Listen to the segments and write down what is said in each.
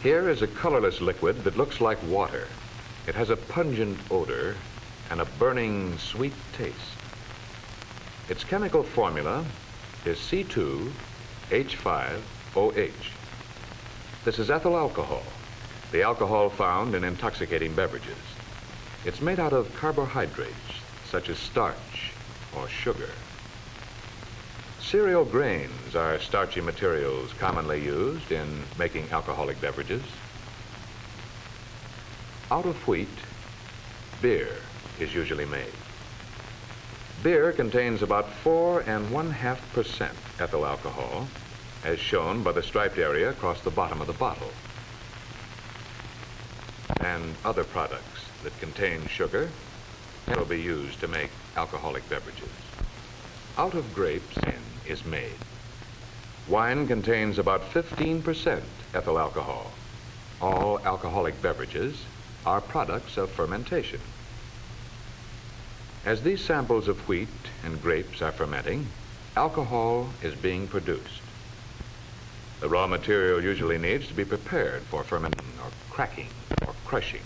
Here is a colorless liquid that looks like water. It has a pungent odor and a burning sweet taste. Its chemical formula is C2H5OH. This is ethyl alcohol, the alcohol found in intoxicating beverages. It's made out of carbohydrates, such as starch or sugar. Cereal grains are starchy materials commonly used in making alcoholic beverages. Out of wheat, beer is usually made. Beer contains about 4.5% ethyl alcohol, as shown by the striped area across the bottom of the bottle. And other products that contain sugar will be used to make alcoholic beverages. Out of grapes, wine is made. Wine contains about 15% ethyl alcohol. All alcoholic beverages are products of fermentation. As these samples of wheat and grapes are fermenting, alcohol is being produced. The raw material usually needs to be prepared for fermenting or cracking or crushing.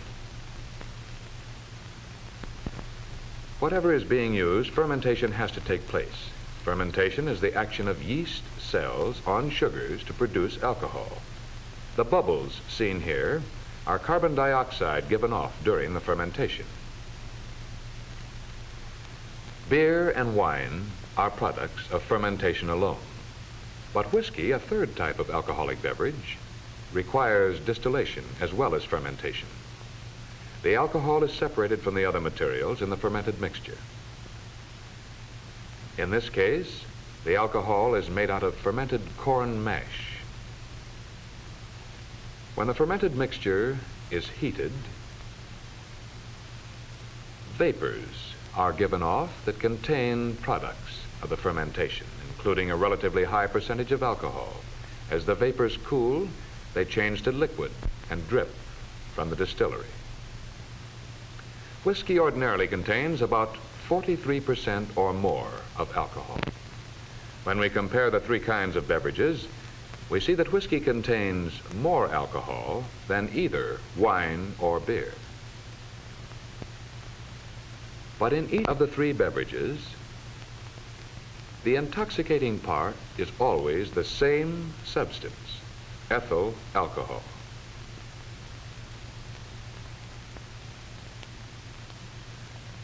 Whatever is being used, fermentation has to take place. Fermentation is the action of yeast cells on sugars to produce alcohol. The bubbles seen here are carbon dioxide given off during the fermentation. Beer and wine are products of fermentation alone. But whiskey, a third type of alcoholic beverage, requires distillation as well as fermentation. The alcohol is separated from the other materials in the fermented mixture. In this case, the alcohol is made out of fermented corn mash. When the fermented mixture is heated, vapors are given off that contain products of the fermentation, including a relatively high percentage of alcohol. As the vapors cool, they change to liquid and drip from the distillery. Whiskey ordinarily contains about 43% or more of alcohol. When we compare the three kinds of beverages, we see that whiskey contains more alcohol than either wine or beer. But in each of the three beverages, the intoxicating part is always the same substance, ethyl alcohol.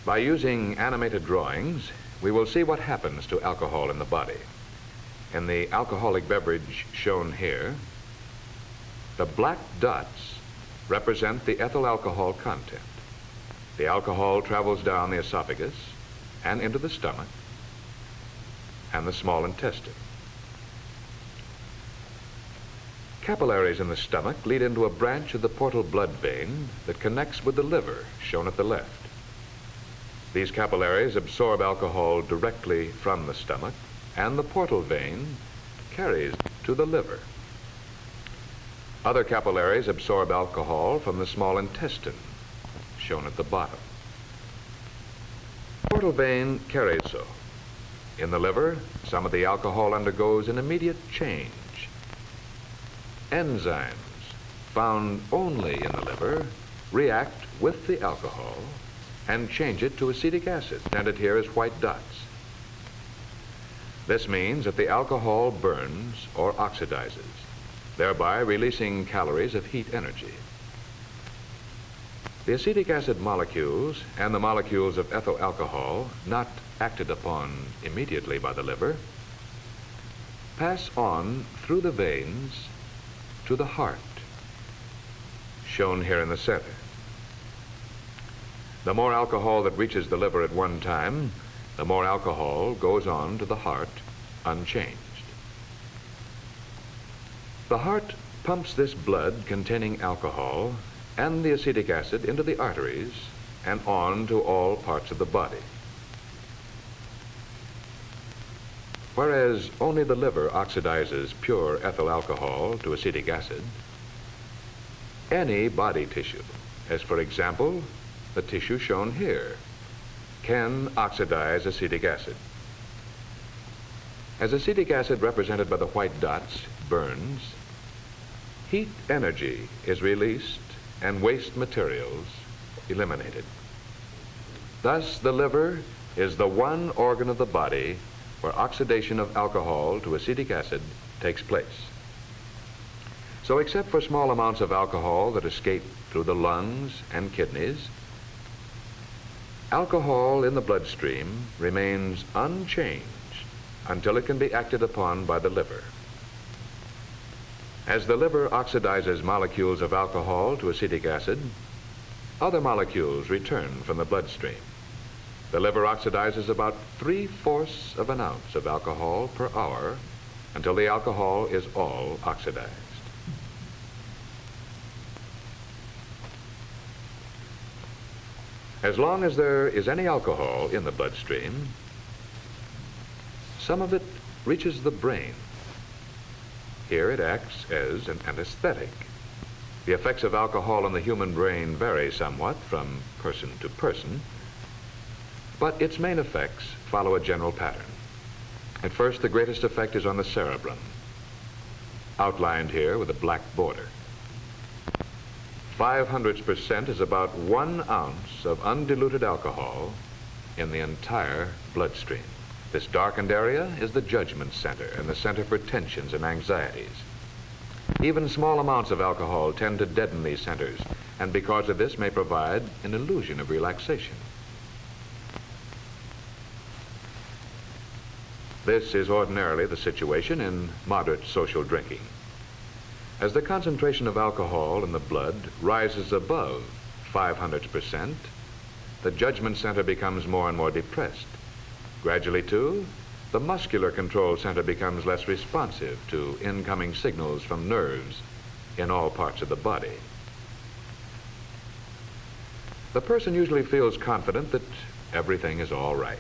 By using animated drawings, we will see what happens to alcohol in the body. In the alcoholic beverage shown here, the black dots represent the ethyl alcohol content. The alcohol travels down the esophagus and into the stomach and the small intestine. Capillaries in the stomach lead into a branch of the portal blood vein that connects with the liver, shown at the left. These capillaries absorb alcohol directly from the stomach, and the portal vein carries to the liver. Other capillaries absorb alcohol from the small intestine, shown at the bottom. The portal vein carries so. In the liver, some of the alcohol undergoes an immediate change. Enzymes found only in the liver react with the alcohol and change it to acetic acid, presented here as white dots. This means that the alcohol burns or oxidizes, thereby releasing calories of heat energy. The acetic acid molecules and the molecules of ethyl alcohol, not acted upon immediately by the liver, pass on through the veins to the heart, shown here in the center. The more alcohol that reaches the liver at one time, the more alcohol goes on to the heart unchanged. The heart pumps this blood containing alcohol and the acetic acid into the arteries and on to all parts of the body. Whereas only the liver oxidizes pure ethyl alcohol to acetic acid, any body tissue, as for example, the tissue shown here, can oxidize acetic acid. As acetic acid, represented by the white dots, burns, heat energy is released and waste materials eliminated. Thus, the liver is the one organ of the body where oxidation of alcohol to acetic acid takes place. So, except for small amounts of alcohol that escape through the lungs and kidneys, alcohol in the bloodstream remains unchanged until it can be acted upon by the liver. As the liver oxidizes molecules of alcohol to acetic acid, other molecules return from the bloodstream. The liver oxidizes about 3/4 of an ounce of alcohol per hour until the alcohol is all oxidized. As long as there is any alcohol in the bloodstream, some of it reaches the brain. Here it acts as an anesthetic. The effects of alcohol on the human brain vary somewhat from person to person, but its main effects follow a general pattern. At first, the greatest effect is on the cerebrum, outlined here with a black border. 0.05% is about 1 ounce of undiluted alcohol in the entire bloodstream. This darkened area is the judgment center and the center for tensions and anxieties. Even small amounts of alcohol tend to deaden these centers, and because of this may provide an illusion of relaxation. This is ordinarily the situation in moderate social drinking. As the concentration of alcohol in the blood rises above 0.05%, the judgment center becomes more and more depressed. Gradually, too, the muscular control center becomes less responsive to incoming signals from nerves in all parts of the body. The person usually feels confident that everything is all right.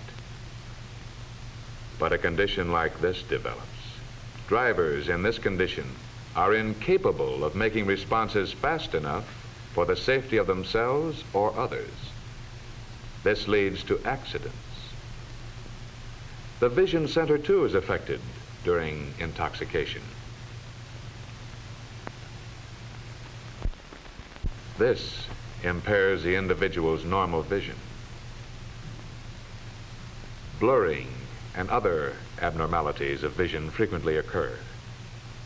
But a condition like this develops. Drivers in this condition are incapable of making responses fast enough for the safety of themselves or others. This leads to accidents. The vision center, too, is affected during intoxication. This impairs the individual's normal vision. Blurring and other abnormalities of vision frequently occur.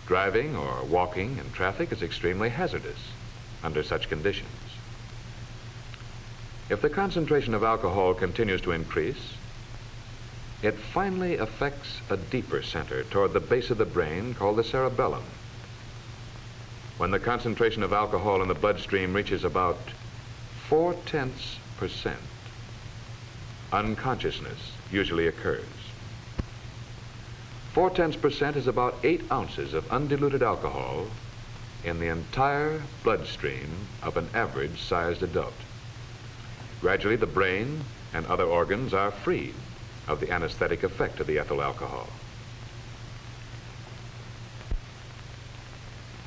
Driving or walking in traffic is extremely hazardous under such conditions. If the concentration of alcohol continues to increase, it finally affects a deeper center toward the base of the brain called the cerebellum. When the concentration of alcohol in the bloodstream reaches about 0.4%, unconsciousness usually occurs. 0.4% is about 8 ounces of undiluted alcohol in the entire bloodstream of an average-sized adult. Gradually, the brain and other organs are freed of the anesthetic effect of the ethyl alcohol.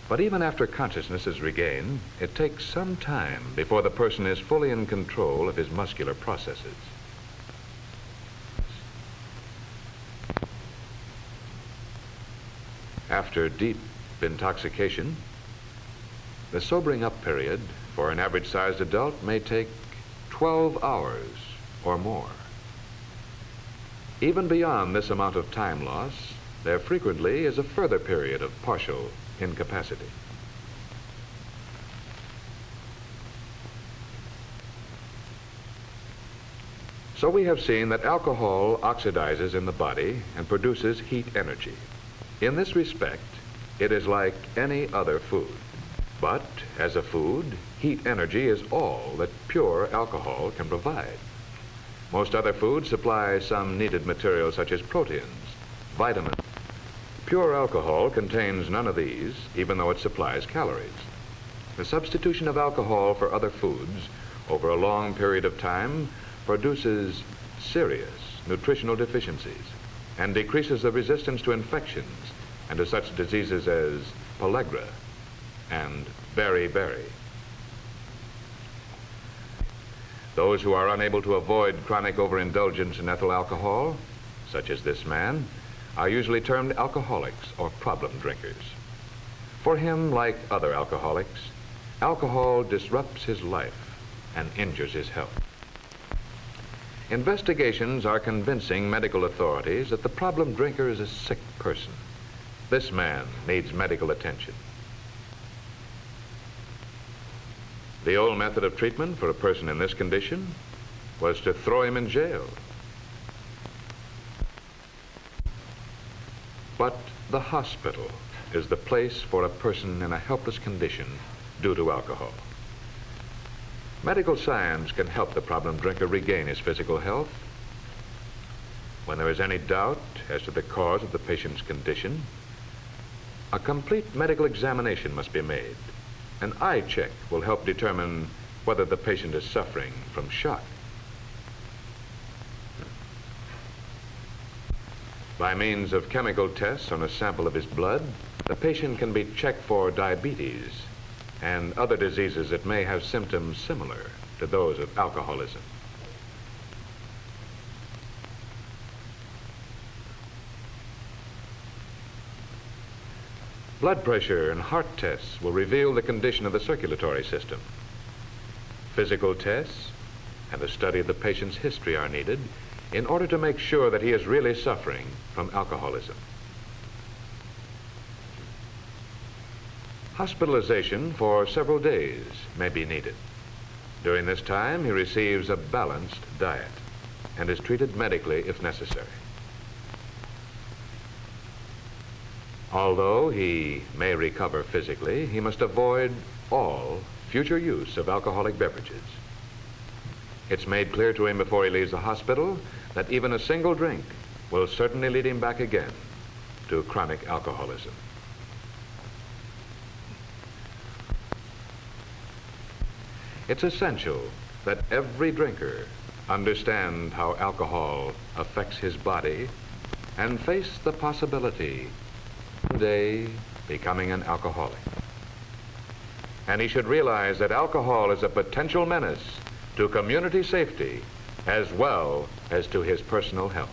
But even after consciousness is regained, it takes some time before the person is fully in control of his muscular processes. After deep intoxication, the sobering up period for an average-sized adult may take 12 hours or more. Even beyond this amount of time loss, there frequently is a further period of partial incapacity. So we have seen that alcohol oxidizes in the body and produces heat energy. In this respect, it is like any other food. But as a food, heat energy is all that pure alcohol can provide. Most other foods supply some needed materials such as proteins, vitamins. Pure alcohol contains none of these, even though it supplies calories. The substitution of alcohol for other foods over a long period of time produces serious nutritional deficiencies and decreases the resistance to infections and to such diseases as pellagra and beriberi. Those who are unable to avoid chronic overindulgence in ethyl alcohol, such as this man, are usually termed alcoholics or problem drinkers. For him, like other alcoholics, alcohol disrupts his life and injures his health. Investigations are convincing medical authorities that the problem drinker is a sick person. This man needs medical attention. The old method of treatment for a person in this condition was to throw him in jail. But the hospital is the place for a person in a helpless condition due to alcohol. Medical science can help the problem drinker regain his physical health. When there is any doubt as to the cause of the patient's condition, a complete medical examination must be made. An eye check will help determine whether the patient is suffering from shock. By means of chemical tests on a sample of his blood, the patient can be checked for diabetes and other diseases that may have symptoms similar to those of alcoholism. Blood pressure and heart tests will reveal the condition of the circulatory system. Physical tests and a study of the patient's history are needed in order to make sure that he is really suffering from alcoholism. Hospitalization for several days may be needed. During this time, he receives a balanced diet and is treated medically if necessary. Although he may recover physically, he must avoid all future use of alcoholic beverages. It's made clear to him before he leaves the hospital that even a single drink will certainly lead him back again to chronic alcoholism. It's essential that every drinker understand how alcohol affects his body and face the possibility of one day becoming an alcoholic. And he should realize that alcohol is a potential menace to community safety as well as to his personal health.